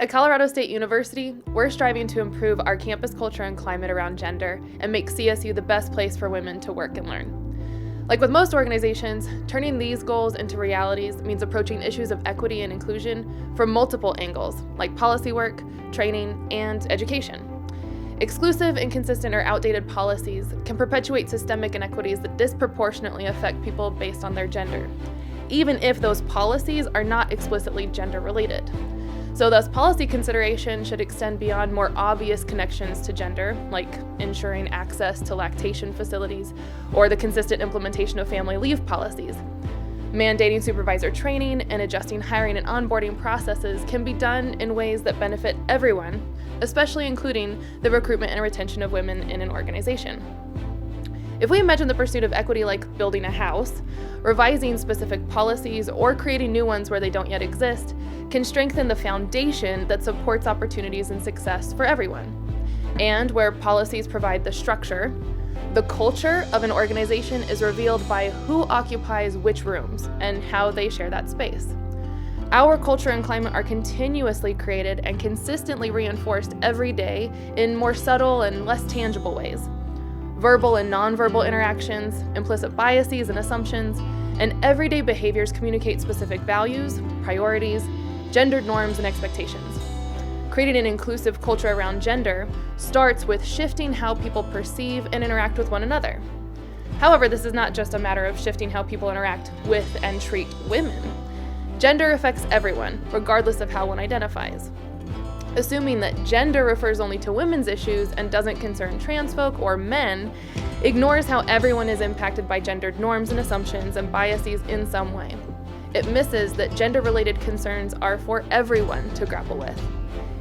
At Colorado State University, we're striving to improve our campus culture and climate around gender and make CSU the best place for women to work and learn. Like with most organizations, turning these goals into realities means approaching issues of equity and inclusion from multiple angles, like policy work, training, and education. Exclusive, inconsistent, or outdated policies can perpetuate systemic inequities that disproportionately affect people based on their gender, even if those policies are not explicitly gender-related. So thus, policy consideration should extend beyond more obvious connections to gender, like ensuring access to lactation facilities or the consistent implementation of family leave policies. Mandating supervisor training and adjusting hiring and onboarding processes can be done in ways that benefit everyone, especially including the recruitment and retention of women in an organization. If we imagine the pursuit of equity like building a house, revising specific policies or creating new ones where they don't yet exist can strengthen the foundation that supports opportunities and success for everyone. And where policies provide the structure, the culture of an organization is revealed by who occupies which rooms and how they share that space. Our culture and climate are continuously created and consistently reinforced every day in more subtle and less tangible ways. Verbal and nonverbal interactions, implicit biases and assumptions, and everyday behaviors communicate specific values, priorities, gendered norms, and expectations. Creating an inclusive culture around gender starts with shifting how people perceive and interact with one another. However, this is not just a matter of shifting how people interact with and treat women. Gender affects everyone, regardless of how one identifies. Assuming that gender refers only to women's issues and doesn't concern trans folk or men ignores how everyone is impacted by gendered norms and assumptions and biases in some way. It misses that gender-related concerns are for everyone to grapple with.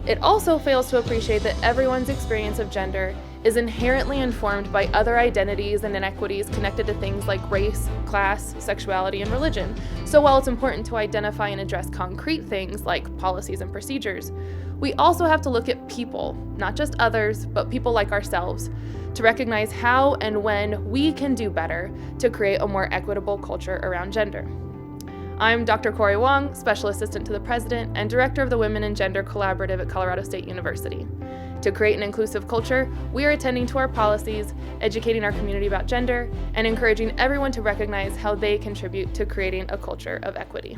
It also fails to appreciate that everyone's experience of gender is inherently informed by other identities and inequities connected to things like race, class, sexuality, and religion. So while it's important to identify and address concrete things like policies and procedures, we also have to look at people, not just others, but people like ourselves, to recognize how and when we can do better to create a more equitable culture around gender. I'm Dr. Corey Wong, Special Assistant to the President and Director of the Women and Gender Collaborative at Colorado State University. To create an inclusive culture, we are attending to our policies, educating our community about gender, and encouraging everyone to recognize how they contribute to creating a culture of equity.